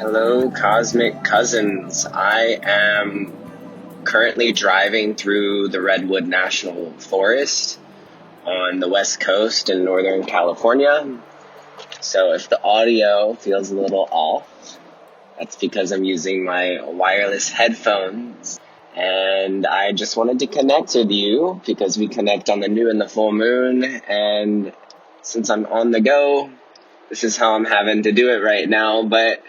Hello, cosmic cousins. I am currently driving through the Redwood National Forest on the West Coast in Northern California. So if the audio feels a little off, that's because I'm using my wireless headphones. And I just wanted to connect with you because we connect on the new and the full moon. And since I'm on the go, this is how I'm having to do it right now, but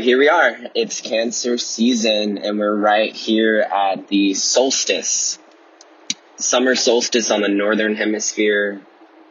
here we are. It's Cancer season, and we're right here at the solstice. Summer solstice on the northern hemisphere,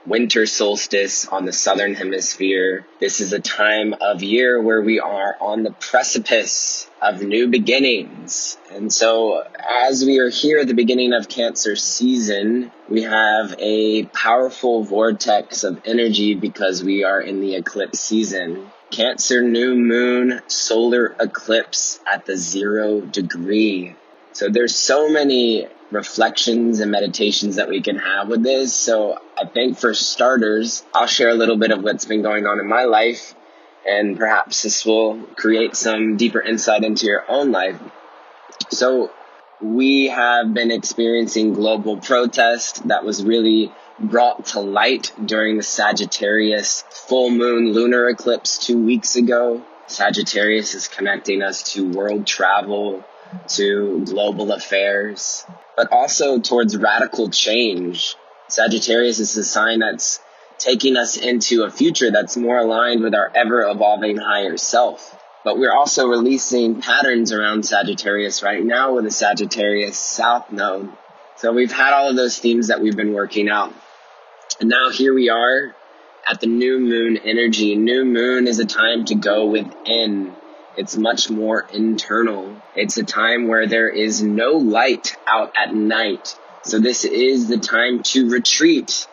winter solstice on the southern hemisphere. This is a time of year where we are on the precipice of new beginnings. And so as we are here at the beginning of Cancer season, we have a powerful vortex of energy because we are in the eclipse season. Cancer new moon solar eclipse at the 0 degree. So there's so many reflections and meditations that we can have with this. So I think for starters, I'll share a little bit of what's been going on in my life, and perhaps this will create some deeper insight into your own life. So we have been experiencing global protest that was really brought to light during the Sagittarius full moon lunar eclipse 2 weeks ago. Sagittarius is connecting us to world travel, to global affairs, but also towards radical change. Sagittarius is a sign that's taking us into a future that's more aligned with our ever-evolving higher self. But we're also releasing patterns around Sagittarius right now with the Sagittarius South Node. So we've had all of those themes that we've been working out. And now here we are at the new moon energy. New moon is a time to go within. It's much more internal. It's a time where there is no light out at night. So this is the time to retreat.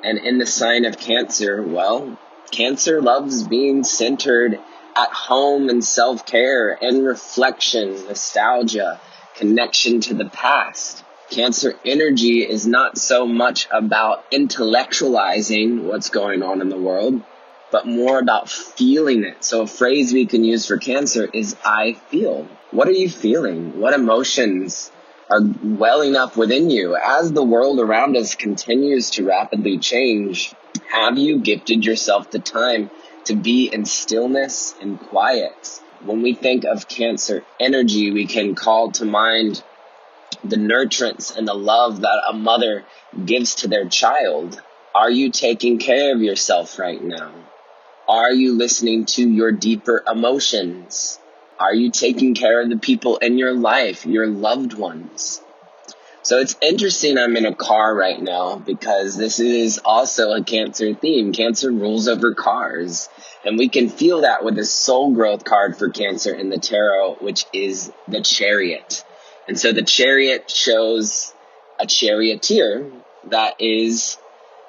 And in the sign of Cancer, well, Cancer loves being centered at home and self-care and reflection, nostalgia, connection to the past. Cancer energy is not so much about intellectualizing what's going on in the world, but more about feeling it. So a phrase we can use for Cancer is I feel. What are you feeling? What emotions are welling up within you? As the world around us continues to rapidly change, have you gifted yourself the time to be in stillness and quiet? When we think of Cancer energy, we can call to mind the nurturance and the love that a mother gives to their child. Are you taking care of yourself right now? Are you listening to your deeper emotions? Are you taking care of the people in your life, your loved ones? So it's interesting I'm in a car right now because this is also a Cancer theme. Cancer rules over cars. And we can feel that with the soul growth card for Cancer in the tarot, which is the Chariot. And so the Chariot shows a charioteer that is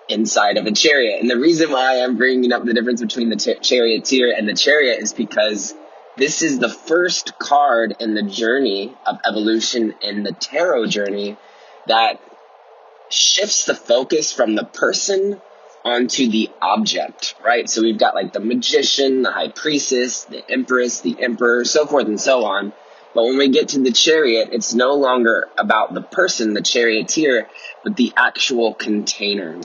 inside of a chariot. And the reason why I'm bringing up the difference between the charioteer and the chariot is because this is the first card in the journey of evolution in the tarot journey that shifts the focus from the person onto the object, right? So we've got like the magician, the high priestess, the empress, the emperor, so forth and so on. But when we get to the chariot, it's no longer about the person, the charioteer, but the actual container.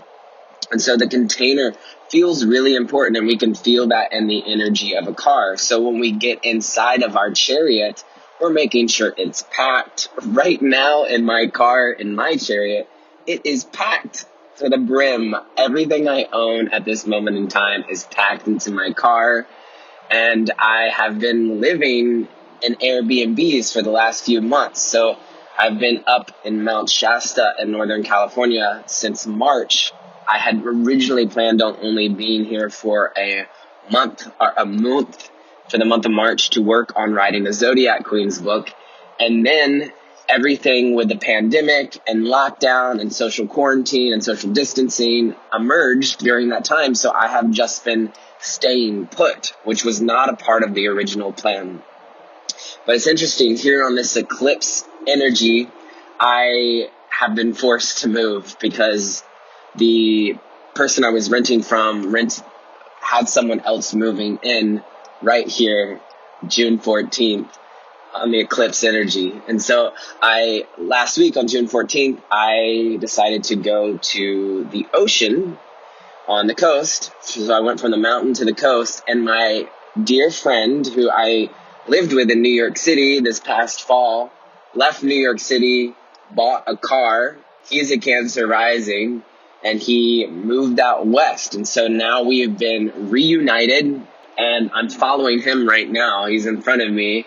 And so the container feels really important, and we can feel that in the energy of a car. So when we get inside of our chariot, we're making sure it's packed. Right now in my car, in my chariot, it is packed to the brim. Everything I own at this moment in time is packed into my car. And I have been living in Airbnbs for the last few months. So I've been up in Mount Shasta in Northern California since March. I had originally planned on only being here for a month for the month of March to work on writing the Zodiac Queen's book. And then everything with the pandemic and lockdown and social quarantine and social distancing emerged during that time. So I have just been staying put, which was not a part of the original plan. But it's interesting, here on this eclipse energy, I have been forced to move because the person I was renting from had someone else moving in right here June 14th on the eclipse energy. And so last week on June 14th, I decided to go to the ocean on the coast. So I went from the mountain to the coast, and my dear friend who I lived with in New York City this past fall left New York City, bought a car. He's a Cancer rising, and he moved out west. And so now we have been reunited, and I'm following him right now. He's in front of me,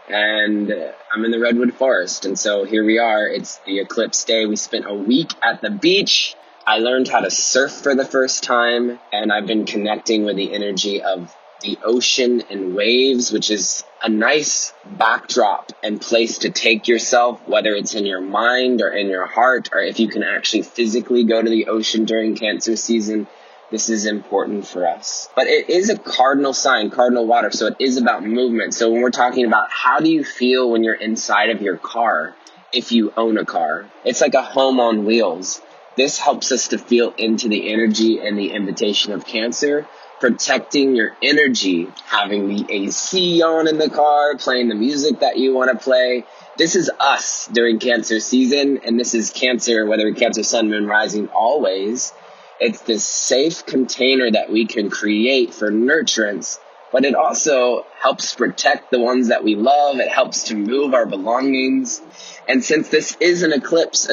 and I'm in the Redwood Forest. And so here we are. It's the eclipse day. We spent a week at the beach. I learned how to surf for the first time, and I've been connecting with the energy of the ocean and waves, which is a nice backdrop and place to take yourself, whether it's in your mind or in your heart, or if you can actually physically go to the ocean during Cancer season. This is important for us. But it is a cardinal sign, cardinal water, so it is about movement. So when we're talking about how do you feel when you're inside of your car, if you own a car, it's like a home on wheels. This helps us to feel into the energy and the invitation of Cancer, protecting your energy, having the AC on in the car, playing the music that you want to play. This is us during Cancer season, and this is Cancer, whether Cancer, Sun, Moon, Rising, always. It's this safe container that we can create for nurturance, but it also helps protect the ones that we love. It helps to move our belongings. And since this is an eclipse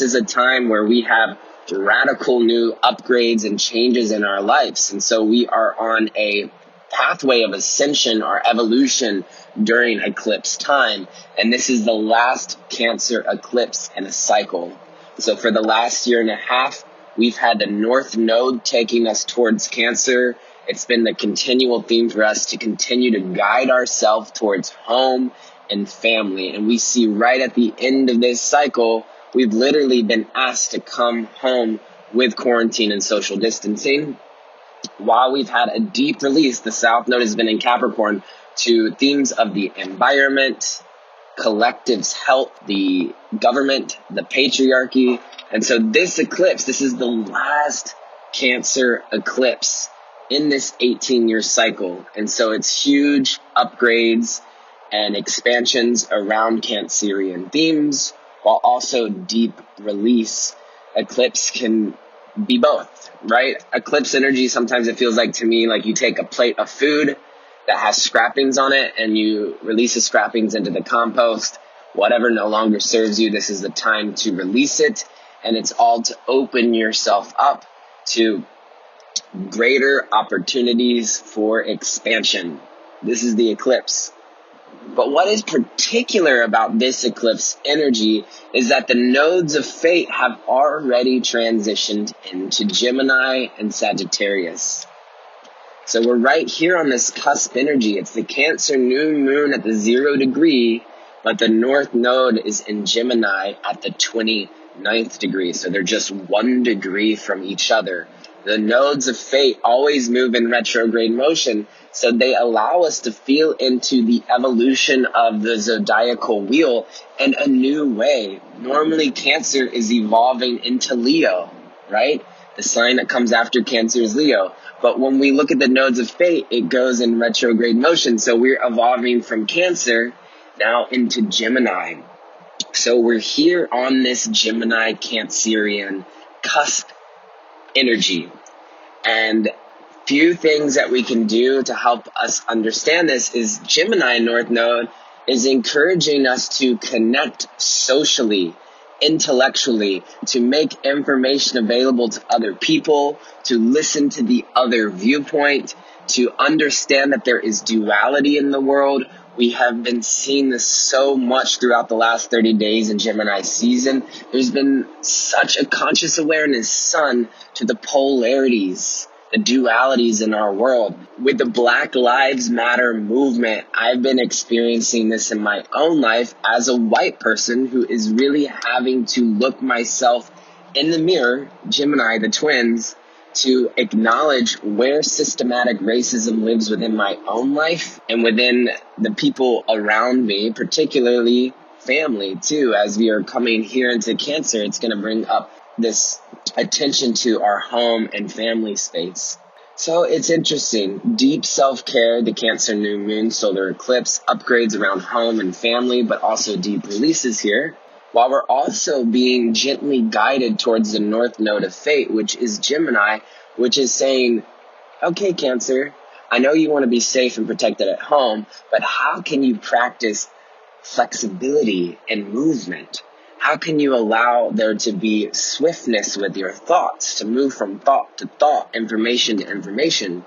is a time where we have radical new upgrades and changes in our lives. And so we are on a pathway of ascension or evolution during eclipse time. And this is the last Cancer eclipse in a cycle. So for the last year and a half, we've had the North Node taking us towards Cancer. It's been the continual theme for us to continue to guide ourselves towards home and family. And we see right at the end of this cycle, we've literally been asked to come home with quarantine and social distancing. While we've had a deep release, the South Node has been in Capricorn to themes of the environment, collectives, health, the government, the patriarchy. And so this eclipse, this is the last Cancer eclipse in this 18-year cycle. And so it's huge upgrades and expansions around Cancerian themes, while also deep release. Eclipse can be both, right? Eclipse energy, sometimes it feels like to me like you take a plate of food that has scrappings on it and you release the scrappings into the compost. Whatever no longer serves you, this is the time to release it. And it's all to open yourself up to greater opportunities for expansion. This is the eclipse. But what is particular about this eclipse energy is that the nodes of fate have already transitioned into Gemini and Sagittarius. So we're right here on this cusp energy. It's the Cancer new moon at the 0 degree, but the North Node is in Gemini at the 29th degree. So they're just 1 degree from each other. The nodes of fate always move in retrograde motion, so they allow us to feel into the evolution of the Zodiacal Wheel in a new way. Normally, Cancer is evolving into Leo, right? The sign that comes after Cancer is Leo. But when we look at the nodes of fate, it goes in retrograde motion. So we're evolving from Cancer now into Gemini. So we're here on this Gemini-Cancerian cusp energy. And few things that we can do to help us understand this is Gemini North Node is encouraging us to connect socially, intellectually, to make information available to other people, to listen to the other viewpoint, to understand that there is duality in the world. We have been seeing this so much throughout the last 30 days in Gemini season. There's been such a conscious awareness, sun, to the polarities, the dualities in our world. With the Black Lives Matter movement, I've been experiencing this in my own life as a white person who is really having to look myself in the mirror, Gemini, the twins, to acknowledge where systematic racism lives within my own life and within the people around me, particularly family too. As we are coming here into Cancer, it's going to bring up this attention to our home and family space. So it's interesting. Deep self-care, the Cancer new moon, solar eclipse, upgrades around home and family, but also deep releases here. While we're also being gently guided towards the North Node of Fate, which is Gemini, which is saying, okay, Cancer, I know you want to be safe and protected at home, but how can you practice flexibility and movement? How can you allow there to be swiftness with your thoughts, to move from thought to thought, information to information?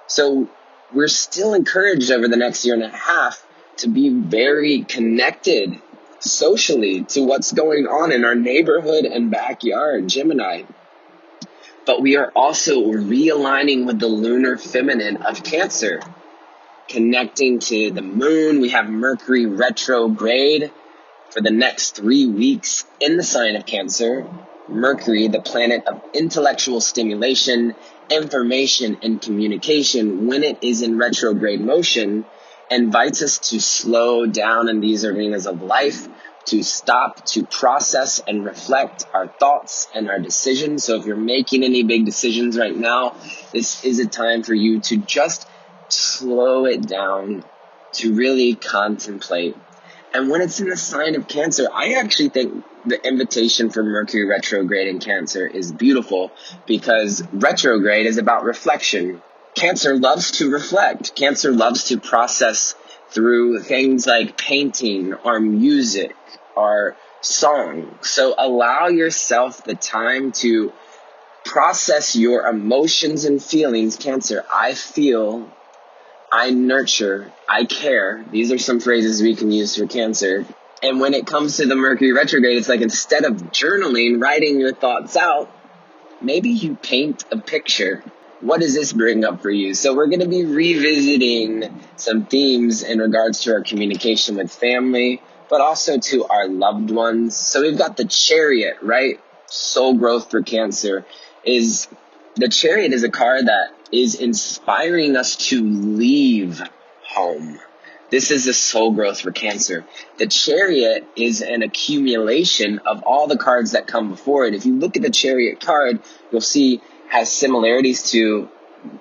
So we're still encouraged over the next year and a half to be very connected socially to what's going on in our neighborhood and backyard, Gemini. But we are also realigning with the lunar feminine of Cancer, connecting to the moon. We have Mercury retrograde for the next 3 weeks in the sign of Cancer. Mercury, the planet of intellectual stimulation, information, and communication, when it is in retrograde motion, invites us to slow down in these arenas of life, to stop, to process and reflect our thoughts and our decisions. So if you're making any big decisions right now, this is a time for you to just slow it down, to really contemplate. And when it's in the sign of Cancer, I actually think the invitation for Mercury retrograde in Cancer is beautiful, because retrograde is about reflection. Cancer loves to reflect. Cancer loves to process through things like painting or music or song. So allow yourself the time to process your emotions and feelings. Cancer, I feel, I nurture, I care. These are some phrases we can use for Cancer. And when it comes to the Mercury retrograde, it's like, instead of journaling, writing your thoughts out, maybe you paint a picture. What does this bring up for you? So we're going to be revisiting some themes in regards to our communication with family, but also to our loved ones. So we've got the Chariot, right? Soul growth for Cancer is, the Chariot is a card that is inspiring us to leave home. This is the soul growth for Cancer. The Chariot is an accumulation of all the cards that come before it. If you look at the Chariot card, you'll see has similarities to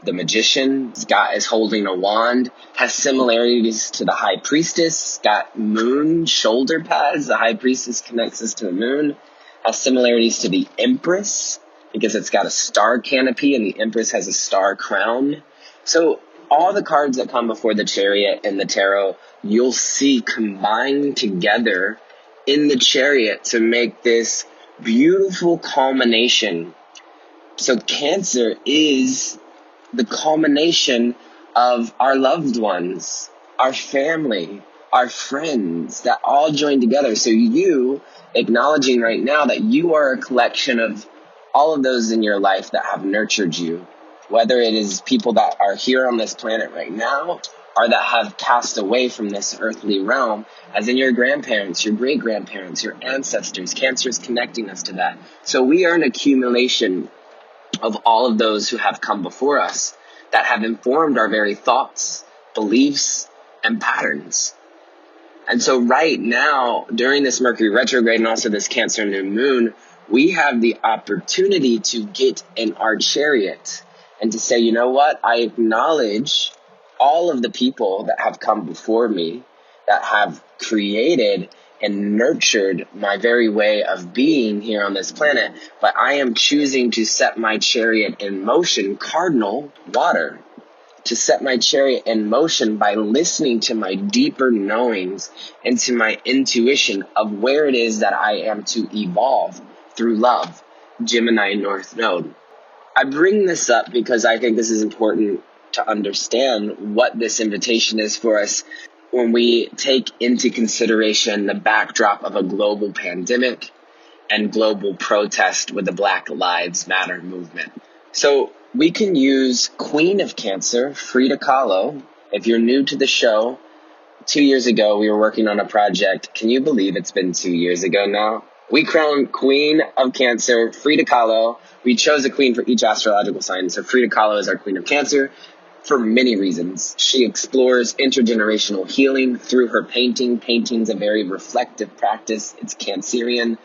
the Magician. Scott is holding a wand. Has similarities to the High Priestess. Got moon shoulder pads. The High Priestess connects us to the moon. Has similarities to the Empress, because it's got a star canopy and the Empress has a star crown. So all the cards that come before the Chariot and the Tarot, you'll see combined together in the Chariot to make this beautiful culmination. So Cancer is the culmination of our loved ones, our family, our friends, that all join together. So you acknowledging right now that you are a collection of all of those in your life that have nurtured you, whether it is people that are here on this planet right now or that have passed away from this earthly realm, as in your grandparents, your great-grandparents, your ancestors. Cancer is connecting us to that. So we are an accumulation of all of those who have come before us that have informed our very thoughts, beliefs, and patterns. And so right now, during this Mercury retrograde and also this Cancer new moon, we have the opportunity to get in our Chariot and to say, you know what? I acknowledge all of the people that have come before me, that have created and nurtured my very way of being here on this planet, but I am choosing to set my Chariot in motion, cardinal water, to set my Chariot in motion by listening to my deeper knowings and to my intuition of where it is that I am to evolve through love, Gemini North Node. I bring this up because I think this is important to understand what this invitation is for us when we take into consideration the backdrop of a global pandemic and global protest with the Black Lives Matter movement. So we can use Queen of Cancer, Frida Kahlo. If you're new to the show, 2 years ago we were working on a project. Can you believe it's been 2 years ago now? We crowned Queen of Cancer, Frida Kahlo. We chose a queen for each astrological sign. So Frida Kahlo is our Queen of Cancer for many reasons. She explores intergenerational healing through her painting. Painting's a very reflective practice. It's Cancerian.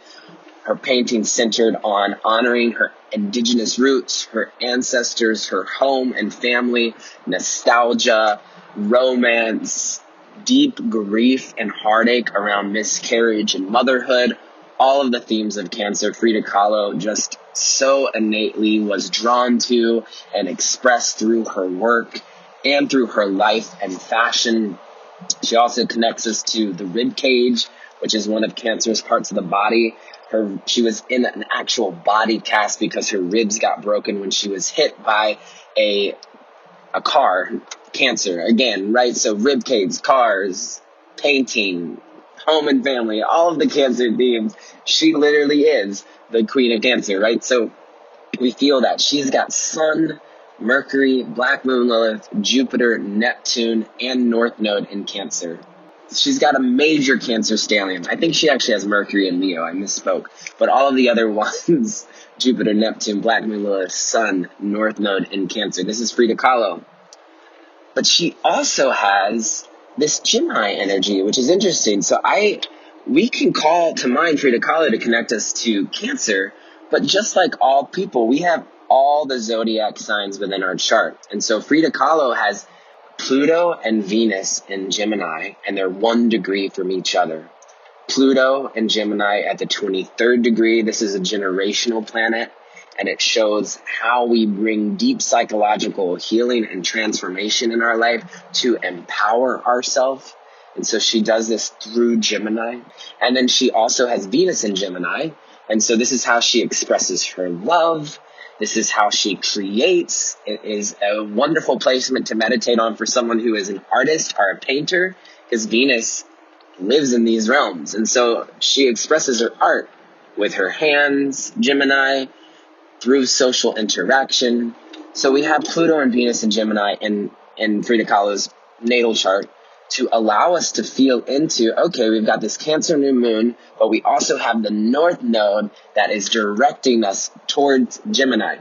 Her painting centered on honoring her indigenous roots, her ancestors, her home and family, nostalgia, romance, deep grief and heartache around miscarriage and motherhood. All of the themes of Cancer, Frida Kahlo just so innately was drawn to and expressed through her work and through her life and fashion. She also connects us to the rib cage, which is one of Cancer's parts of the body. She was in an actual body cast because her ribs got broken when she was hit by a car. Cancer, again, right? So rib cage, cars, painting, home and family, all of the Cancer themes. She literally is the queen of Cancer, right? So we feel that she's got Sun, Mercury, Black Moon Lilith, Jupiter, Neptune, and North Node in Cancer. She's got a major Cancer stellium. I think she actually has Mercury and Leo. I misspoke. But all of the other ones, Jupiter, Neptune, Black Moon Lilith, Sun, North Node in Cancer. This is Frida Kahlo. But she also has this Gemini energy, which is interesting. So we can call to mind Frida Kahlo to connect us to Cancer, but just like all people, we have all the zodiac signs within our chart. And so Frida Kahlo has Pluto and Venus in Gemini, and they're 1 degree from each other. Pluto and Gemini at the 23rd degree. This is a generational planet, and it shows how we bring deep psychological healing and transformation in our life to empower ourselves. And so she does this through Gemini. And then she also has Venus in Gemini. And so this is how she expresses her love. This is how she creates. It is a wonderful placement to meditate on for someone who is an artist or a painter, because Venus lives in these realms. And so she expresses her art with her hands, Gemini, through social interaction. So we have Pluto and Venus and Gemini in Frida Kahlo's natal chart to allow us to feel into, okay, we've got this Cancer new moon, but we also have the North Node that is directing us towards Gemini.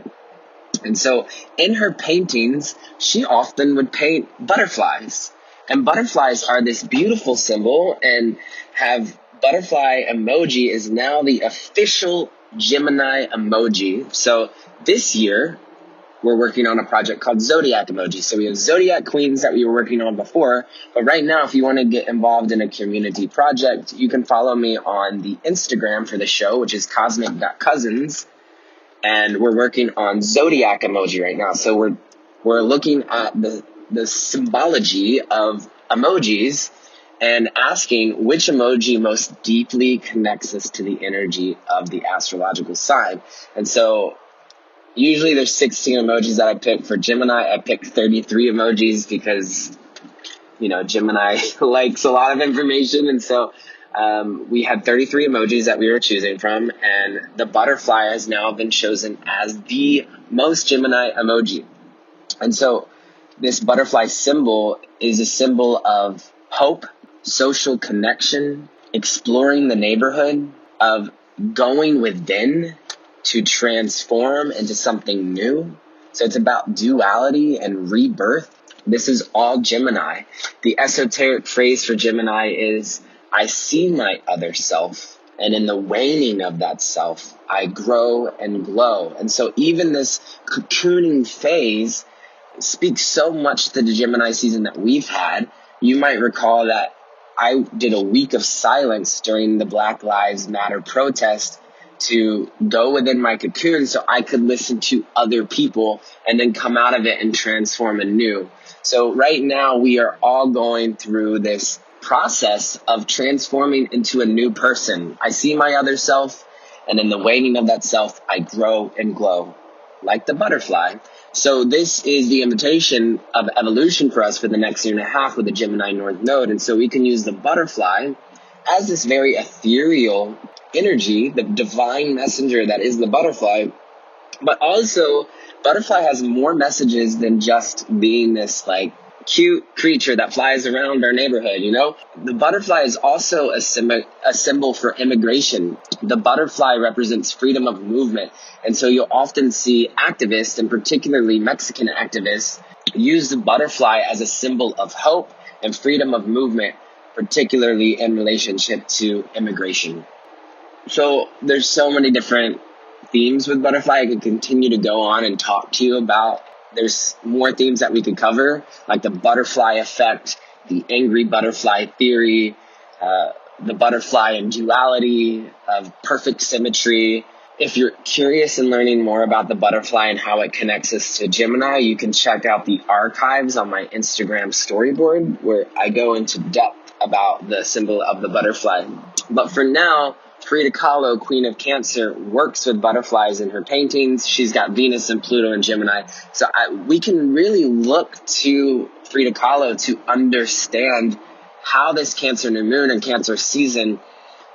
And so in her paintings, she often would paint butterflies. And butterflies are this beautiful symbol, and have butterfly emoji is now the official Gemini emoji. So this year, we're working on a project called Zodiac Emoji. So we have Zodiac Queens that we were working on before. But right now, if you want to get involved in a community project, you can follow me on the Instagram for the show, which is cosmic.cousins. And we're working on Zodiac Emoji right now. So we're looking at the symbology of emojis and asking which emoji most deeply connects us to the energy of the astrological sign. And so usually there's 16 emojis that I pick. For Gemini, I picked 33 emojis because, Gemini likes a lot of information. And so we had 33 emojis that we were choosing from. And the butterfly has now been chosen as the most Gemini emoji. And so this butterfly symbol is a symbol of hope, social connection, exploring the neighborhood, of going within to transform into something new. So it's about duality and rebirth. This is all Gemini. The esoteric phrase for Gemini is, I see my other self, and in the waning of that self, I grow and glow. And so even this cocooning phase speaks so much to the Gemini season that we've had. You might recall that I did a week of silence during the Black Lives Matter protest to go within my cocoon so I could listen to other people and then come out of it and transform anew. So right now we are all going through this process of transforming into a new person. I see my other self, and in the waning of that self, I grow and glow like the butterfly. So this is the invitation of evolution for us for the next year and a half with the Gemini North Node. And so we can use the butterfly as this very ethereal energy, the divine messenger that is the butterfly. But also, butterfly has more messages than just being this cute creature that flies around our neighborhood, The butterfly is also a symbol for immigration. The butterfly represents freedom of movement. And so you'll often see activists, and particularly Mexican activists, use the butterfly as a symbol of hope and freedom of movement, particularly in relationship to immigration. So there's so many different themes with butterfly. I could continue to go on and talk to you about. There's more themes that we could cover, like the butterfly effect, the angry butterfly theory, the butterfly and duality of perfect symmetry. If you're curious in learning more about the butterfly and how it connects us to Gemini, you can check out the archives on my Instagram storyboard, where I go into depth about the symbol of the butterfly. But for now, Frida Kahlo, Queen of Cancer, works with butterflies in her paintings. She's got Venus and Pluto and Gemini. So we can really look to Frida Kahlo to understand how this Cancer new moon and Cancer season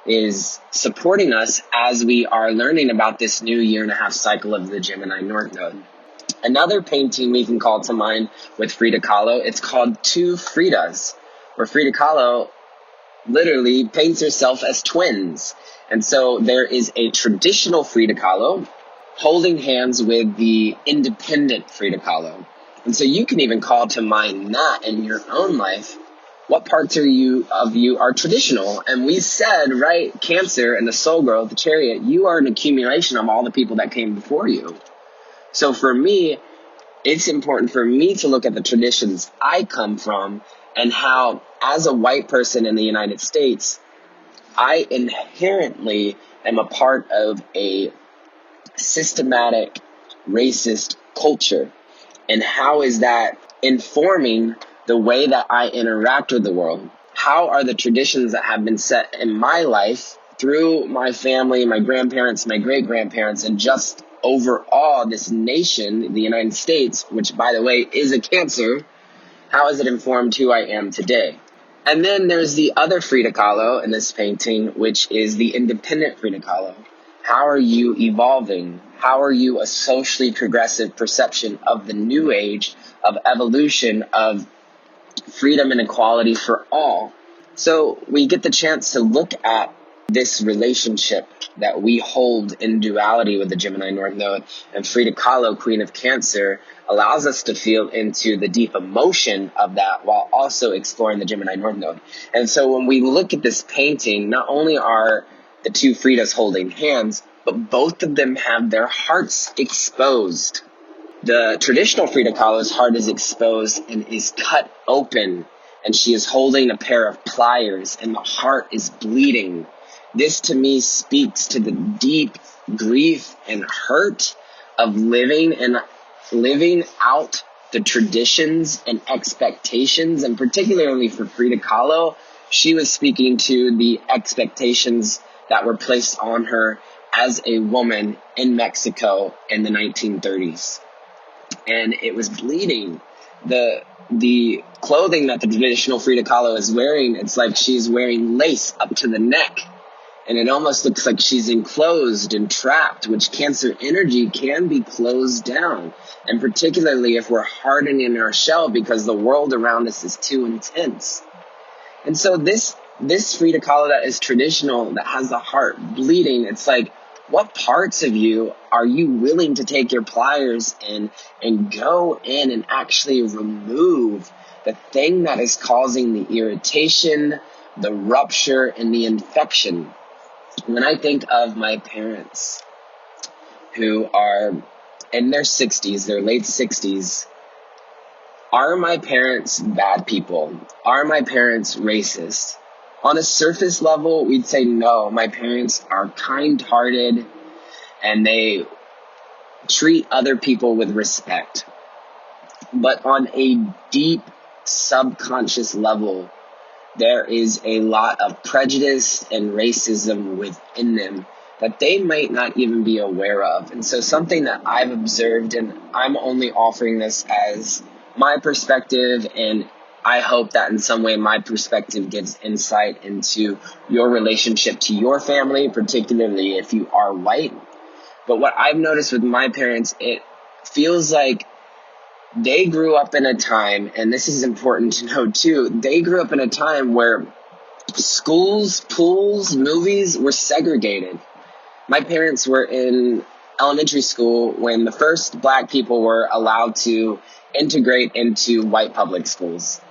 is supporting us as we are learning about this new 1.5-year cycle of the Gemini North Node. Another painting we can call to mind with Frida Kahlo, it's called Two Fridas, where Frida Kahlo literally paints herself as twins. And so there is a traditional Frida Kahlo holding hands with the independent Frida Kahlo. And so you can even call to mind that in your own life. What parts of you are traditional? And we said, right, Cancer and the soul girl, the chariot, you are an accumulation of all the people that came before you. So for me, it's important for me to look at the traditions I come from and how, as a white person in the United States, I inherently am a part of a systematic racist culture. And how is that informing the way that I interact with the world? How are the traditions that have been set in my life through my family, my grandparents, my great-grandparents, and just overall this nation, the United States, which, by the way, is a Cancer, how has it informed who I am today? And then there's the other Frida Kahlo in this painting, which is the independent Frida Kahlo. How are you evolving? How are you a socially progressive perception of the new age, of evolution, of freedom and equality for all? So we get the chance to look at this relationship that we hold in duality with the Gemini North Node, and Frida Kahlo, Queen of Cancer, allows us to feel into the deep emotion of that while also exploring the Gemini North Node. And so when we look at this painting, not only are the two Fridas holding hands, but both of them have their hearts exposed. The traditional Frida Kahlo's heart is exposed and is cut open, and she is holding a pair of pliers, and the heart is bleeding. This to me speaks to the deep grief and hurt of living out the traditions and expectations, and particularly for Frida Kahlo, she was speaking to the expectations that were placed on her as a woman in Mexico in the 1930s. And it was bleeding. The clothing that the traditional Frida Kahlo is wearing, it's like she's wearing lace up to the neck. And it almost looks like she's enclosed and trapped, which Cancer energy can be closed down. And particularly if we're hardening our shell because the world around us is too intense. And so this Frida Kahlo that is traditional, that has the heart bleeding, it's like, what parts of you are you willing to take your pliers in and go in and actually remove the thing that is causing the irritation, the rupture, and the infection? When I think of my parents who are in their 60s, their late 60s, are my parents bad people? Are my parents racist? On a surface level, we'd say no. My parents are kind-hearted and they treat other people with respect. But on a deep subconscious level, there is a lot of prejudice and racism within them that they might not even be aware of. And so something that I've observed, and I'm only offering this as my perspective, and I hope that in some way my perspective gives insight into your relationship to your family, particularly if you are white. But what I've noticed with my parents, it feels like they grew up in a time, and this is important to know too, they grew up in a time where schools, pools, movies were segregated. My parents were in elementary school when the first black people were allowed to integrate into white public schools.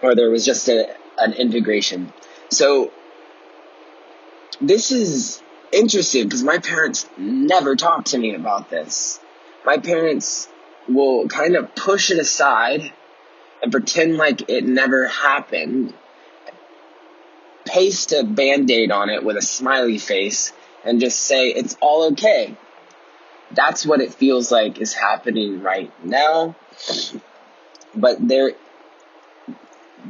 Or there was just an integration. So this is interesting because my parents never talked to me about this. My parents will kind of push it aside and pretend like it never happened, paste a Band-Aid on it with a smiley face, and just say it's all okay. That's what it feels like is happening right now. But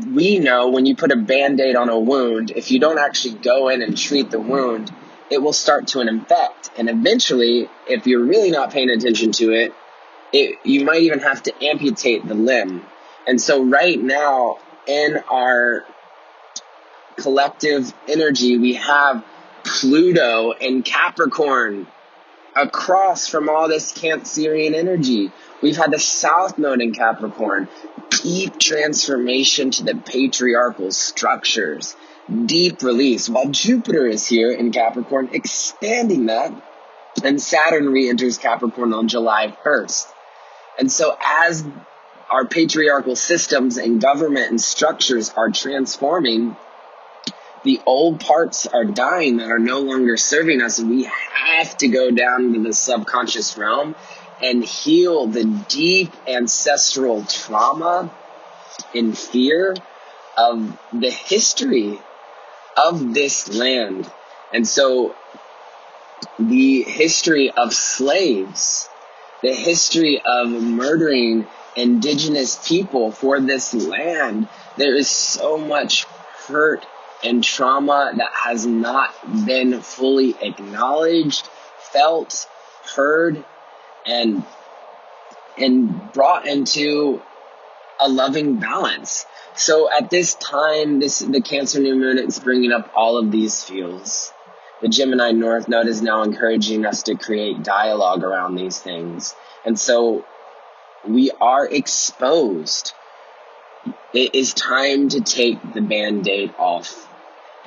we know when you put a Band-Aid on a wound, if you don't actually go in and treat the wound, it will start to infect. And eventually, if you're really not paying attention to it, you might even have to amputate the limb. And so right now, in our collective energy, we have Pluto and Capricorn across from all this Cancerian energy. We've had the South Node in Capricorn, deep transformation to the patriarchal structures, deep release, while Jupiter is here in Capricorn, expanding that, and Saturn re-enters Capricorn on July 1st. And so as our patriarchal systems and government and structures are transforming, the old parts are dying that are no longer serving us, and we have to go down to the subconscious realm and heal the deep ancestral trauma and fear of the history of this land. And so the history of slaves, the history of murdering indigenous people for this land, there is so much hurt and trauma that has not been fully acknowledged, felt, heard, and brought into a loving balance. So at this time, the Cancer new moon is bringing up all of these feels. The Gemini North Node is now encouraging us to create dialogue around these things. And so we are exposed. It is time to take the Band-Aid off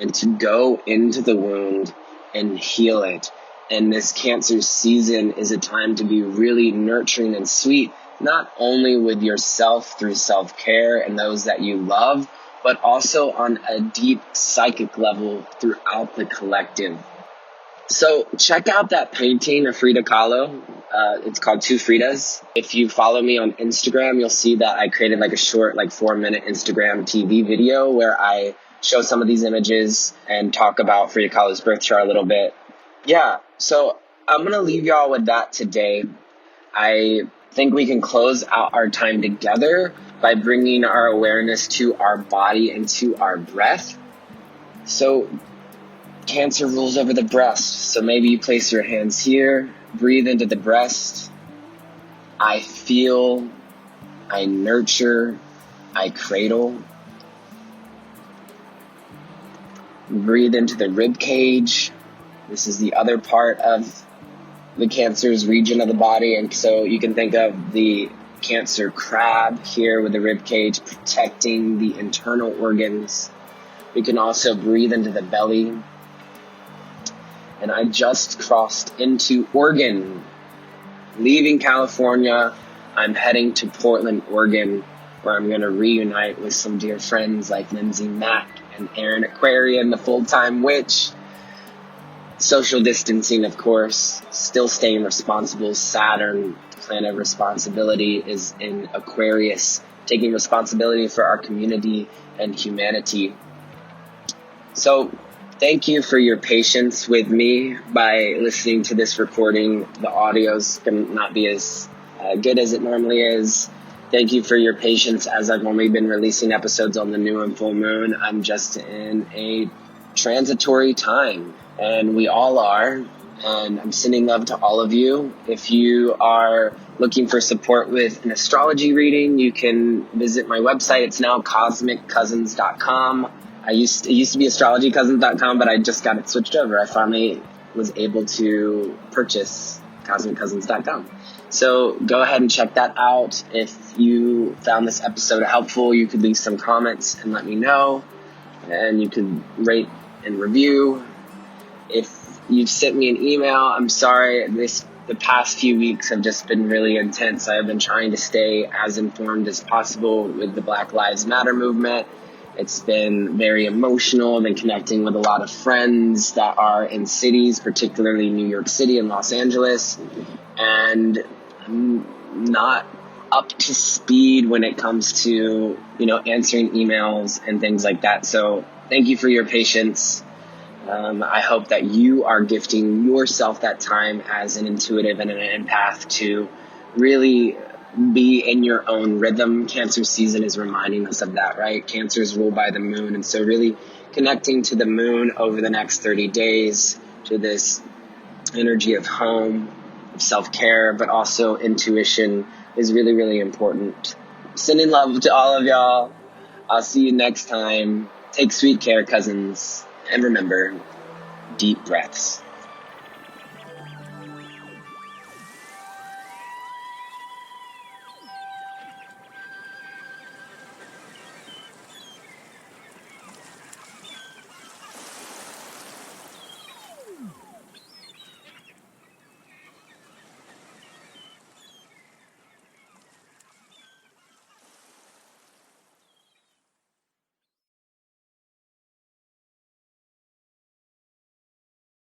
and to go into the wound and heal it. And this Cancer season is a time to be really nurturing and sweet, not only with yourself through self-care and those that you love, but also on a deep psychic level throughout the collective. So check out that painting of Frida Kahlo. It's called Two Fridas. If you follow me on Instagram, you'll see that I created like a short, 4-minute Instagram TV video where I show some of these images and talk about Frida Kahlo's birth chart a little bit. Yeah, so I'm going to leave y'all with that today. I think we can close out our time together by bringing our awareness to our body and to our breath. So Cancer rules over the breast. So maybe you place your hands here, breathe into the breast. I feel, I nurture, I cradle. Breathe into the rib cage. This is the other part of the Cancer's region of the body. And so you can think of the Cancer crab here with the rib cage protecting the internal organs. We can also breathe into the belly. And I just crossed into Oregon. Leaving California, I'm heading to Portland, Oregon, where I'm going to reunite with some dear friends like Lindsay Mack and Erin Aquarian, the full-time witch. Social distancing, of course, still staying responsible. Saturn, the planet of responsibility, is in Aquarius, taking responsibility for our community and humanity. So thank you for your patience with me by listening to this recording. The audio's going to not be as good as it normally is. Thank you for your patience as I've only been releasing episodes on the new and full moon. I'm just in a transitory time, and we all are. And I'm sending love to all of you. If you are looking for support with an astrology reading, you can visit my website. It's now cosmiccousins.com. It used to be astrologycousins.com, but I just got it switched over. I finally was able to purchase cosmiccousins.com. So go ahead and check that out. If you found this episode helpful, you could leave some comments and let me know. And you could rate and review. If you've sent me an email, I'm sorry. The past few weeks have just been really intense. I have been trying to stay as informed as possible with the Black Lives Matter movement It's been very emotional. I've been connecting with a lot of friends that are in cities, particularly New York City and Los Angeles, and I'm not up to speed when it comes to, answering emails and things like that. So thank you for your patience. I hope that you are gifting yourself that time as an intuitive and an empath to really be in your own rhythm. Cancer season is reminding us of that, right? Cancer is ruled by the moon. And so really connecting to the moon over the next 30 days to this energy of home, of self-care, but also intuition is really, really important. Sending love to all of y'all. I'll see you next time. Take sweet care, cousins. And remember, deep breaths.